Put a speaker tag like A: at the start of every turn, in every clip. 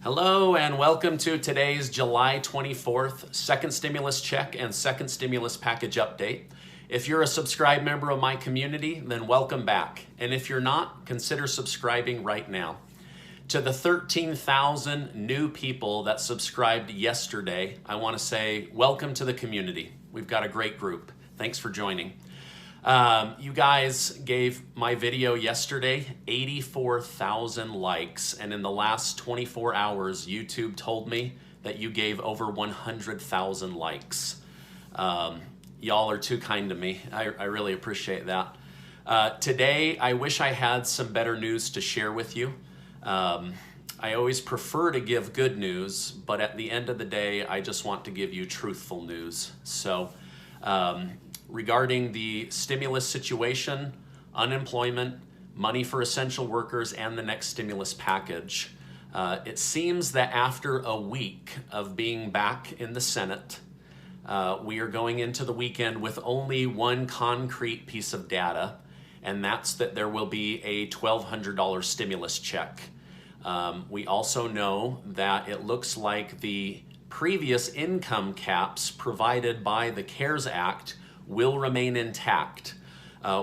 A: Hello and welcome to today's July 24th second stimulus check and second stimulus package update. If you're a subscribed member of my community, then welcome back. And if you're not, consider subscribing right now. To the 13,000 new people that subscribed yesterday, I want to say welcome to the community. We've got a great group. Thanks for joining. You guys gave my video yesterday 84,000 likes, and in the last 24 hours, YouTube told me that you gave over 100,000 likes. Y'all are too kind to me. I really appreciate that. Today, I wish I had some better news to share with you. I always prefer to give good news, but at the end of the day, I just want to give you truthful news. So, regarding the stimulus situation, unemployment, money for essential workers, and the next stimulus package, it seems that after a week of being back in the Senate, we are going into the weekend with only one concrete piece of data, and that's that there will be a $1,200 stimulus check. We also know that it looks like the previous income caps provided by the CARES Act will remain intact.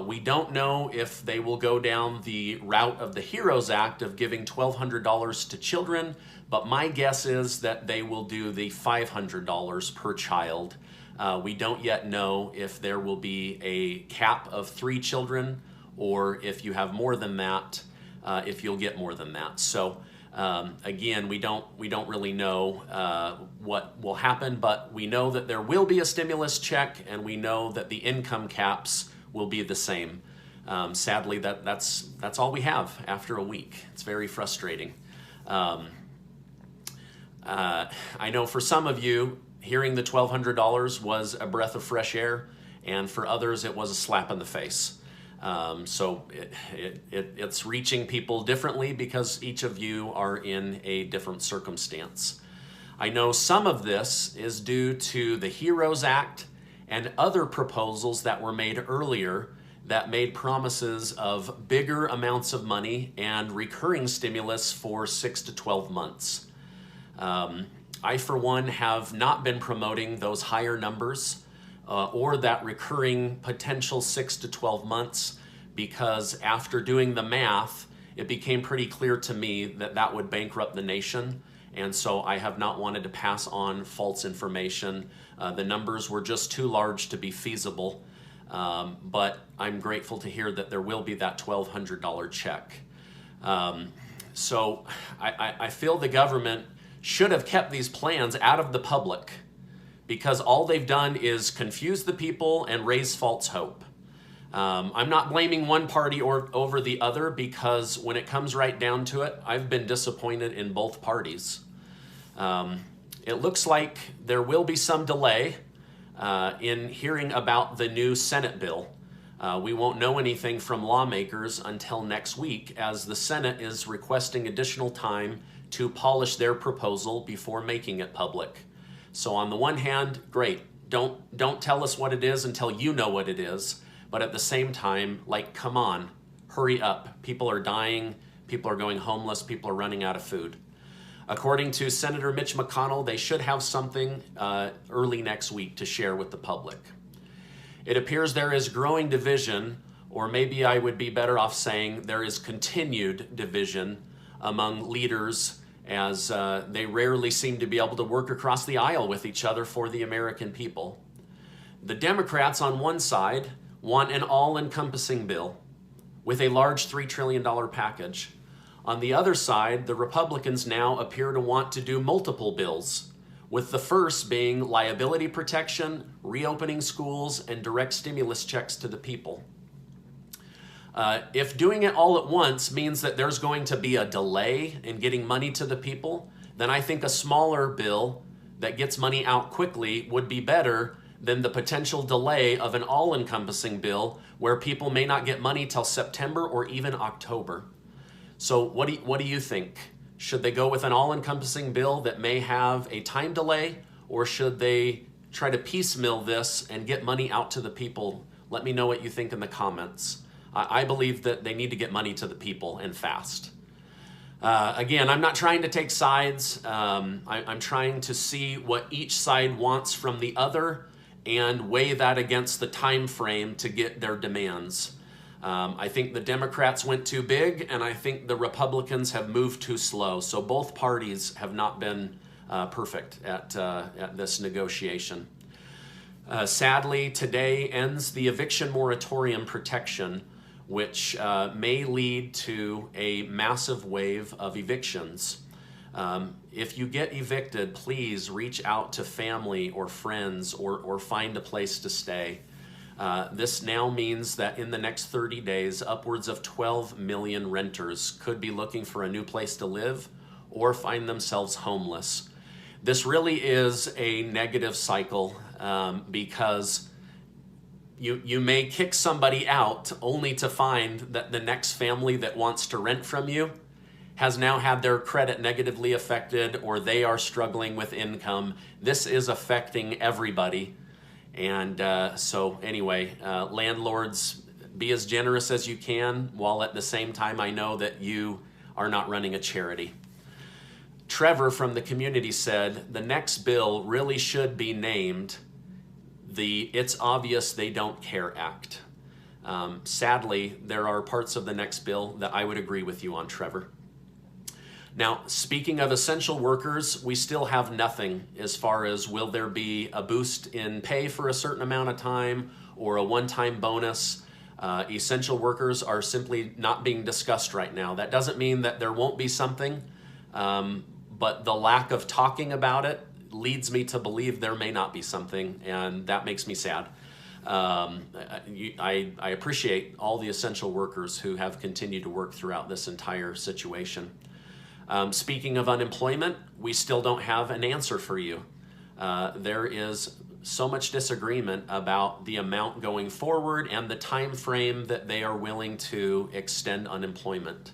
A: We don't know if they will go down the route of the HEROES Act of giving $1,200 to children, but my guess is that they will do the $500 per child. We don't yet know if there will be a cap of 3 children, or if you have more than that, if you'll get more than that. So again, we don't really know what will happen, but we know that there will be a stimulus check, and we know that the income caps will be the same. Sadly, that's all we have after a week. It's very frustrating. I know for some of you, hearing the $1,200 was a breath of fresh air, and for others, it was a slap in the face. So it's reaching people differently because each of you are in a different circumstance. I know some of this is due to the HEROES Act and other proposals that were made earlier that made promises of bigger amounts of money and recurring stimulus for 6 to 12 months. I, for one, have not been promoting those higher numbers or that recurring potential 6 to 12 months, because after doing the math, it became pretty clear to me that that would bankrupt the nation, and so I have not wanted to pass on false information. The numbers were just too large to be feasible, but I'm grateful to hear that there will be that $1,200 check. So I feel the government should have kept these plans out of the public, because all they've done is confuse the people and raise false hope. I'm not blaming one party over the other, because when it comes right down to it, I've been disappointed in both parties. It looks like there will be some delay in hearing about the new Senate bill. We won't know anything from lawmakers until next week, as the Senate is requesting additional time to polish their proposal before making it public. So on the one hand, great. Don't tell us what it is until you know what it is. But at the same time, like, come on, hurry up. People are dying. People are going homeless. People are running out of food. According to Senator Mitch McConnell, they should have something early next week to share with the public. It appears there is growing division, or maybe I would be better off saying there is continued division among leaders, as they rarely seem to be able to work across the aisle with each other for the American people. The Democrats on one side want an all-encompassing bill with a large $3 trillion package. On the other side, the Republicans now appear to want to do multiple bills, with the first being liability protection, reopening schools, and direct stimulus checks to the people. If doing it all at once means that there's going to be a delay in getting money to the people, then I think a smaller bill that gets money out quickly would be better than the potential delay of an all-encompassing bill where people may not get money till September or even October. So what do you think? Should they go with an all-encompassing bill that may have a time delay, or should they try to piecemeal this and get money out to the people? Let me know what you think in the comments. I believe that they need to get money to the people, and fast. Again, I'm not trying to take sides. I'm trying to see what each side wants from the other and weigh that against the time frame to get their demands. I think the Democrats went too big, and I think the Republicans have moved too slow. So both parties have not been perfect at this negotiation. Sadly, today ends the eviction moratorium protection, which may lead to a massive wave of evictions. If you get evicted, please reach out to family or friends or find a place to stay. This now means that in the next 30 days, upwards of 12 million renters could be looking for a new place to live or find themselves homeless. This really is a negative cycle because you may kick somebody out only to find that the next family that wants to rent from you has now had their credit negatively affected, or they are struggling with income. This is affecting everybody. And so anyway, landlords, be as generous as you can, while at the same time I know that you are not running a charity. Trevor from the community said, the next bill really should be named the It's Obvious They Don't Care Act. Sadly, there are parts of the next bill that I would agree with you on, Trevor. Now, speaking of essential workers, we still have nothing as far as will there be a boost in pay for a certain amount of time or a one-time bonus. Essential workers are simply not being discussed right now. That doesn't mean that there won't be something, but the lack of talking about it leads me to believe there may not be something, and that makes me sad. I appreciate all the essential workers who have continued to work throughout this entire situation. Speaking of unemployment, we still don't have an answer for you. There is so much disagreement about the amount going forward and the time frame that they are willing to extend unemployment.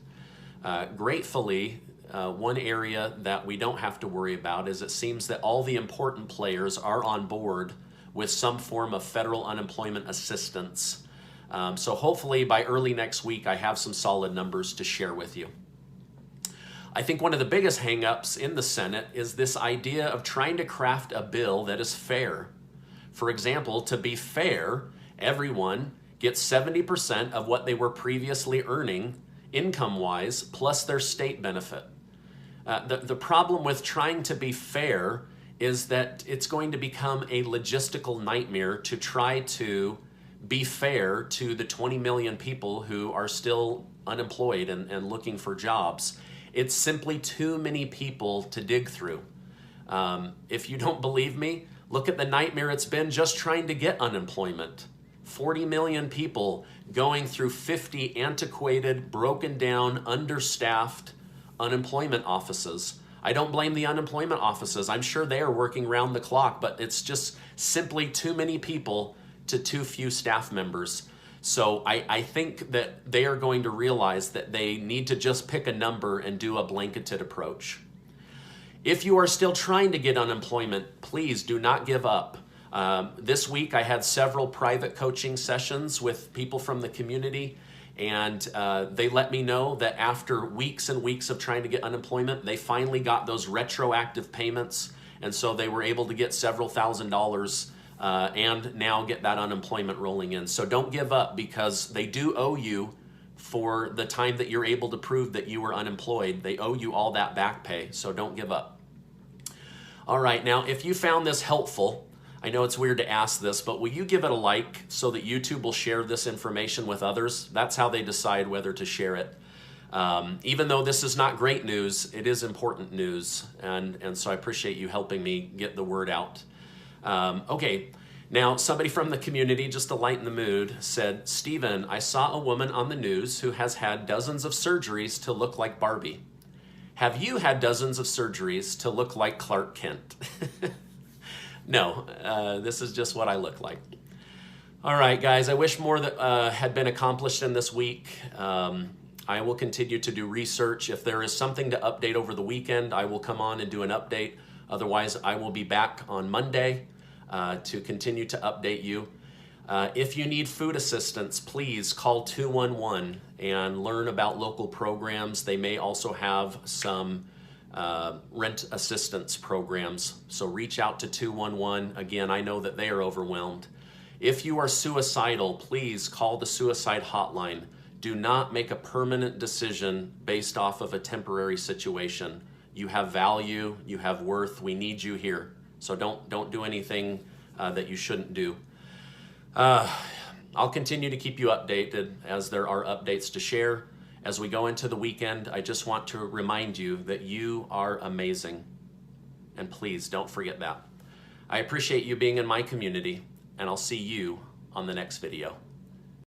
A: Gratefully, one area that we don't have to worry about is it seems that all the important players are on board with some form of federal unemployment assistance. So hopefully by early next week, I have some solid numbers to share with you. I think one of the biggest hangups in the Senate is this idea of trying to craft a bill that is fair. For example, to be fair, everyone gets 70% of what they were previously earning income-wise, plus their state benefit. The problem with trying to be fair is that it's going to become a logistical nightmare to try to be fair to the 20 million people who are still unemployed and looking for jobs. It's simply too many people to dig through. If you don't believe me, look at the nightmare it's been just trying to get unemployment. 40 million people going through 50 antiquated, broken down, understaffed unemployment offices. I don't blame the unemployment offices. I'm sure they are working round the clock, but it's just simply too many people to too few staff members. So I think that they are going to realize that they need to just pick a number and do a blanketed approach. If you are still trying to get unemployment, please do not give up. This week I had several private coaching sessions with people from the community, and they let me know that after weeks and weeks of trying to get unemployment, they finally got those retroactive payments, and so they were able to get several $1,000s and now get that unemployment rolling in. So don't give up, because they do owe you for the time that you're able to prove that you were unemployed. They owe you all that back pay, so don't give up. All right, now if you found this helpful, I know it's weird to ask this, but will you give it a like so that YouTube will share this information with others? That's how they decide whether to share it. Even though this is not great news, it is important news, and so I appreciate you helping me get the word out. Okay, now somebody from the community, just to lighten the mood, said, Stephen, I saw a woman on the news who has had dozens of surgeries to look like Barbie. Have you had dozens of surgeries to look like Clark Kent? No, this is just what I look like. All right, guys, I wish more that had been accomplished in this week. I will continue to do research. If there is something to update over the weekend, I will come on and do an update. Otherwise, I will be back on Monday to continue to update you. If you need food assistance, please call 211 and learn about local programs. They may also have some rent assistance programs. So reach out to 211. Again, I know that they are overwhelmed. If you are suicidal, please call the suicide hotline. Do not make a permanent decision based off of a temporary situation. You have value, you have worth, we need you here. So don't do anything that you shouldn't do. I'll continue to keep you updated as there are updates to share. As we go into the weekend, I just want to remind you that you are amazing. And please don't forget that. I appreciate you being in my community, and I'll see you on the next video.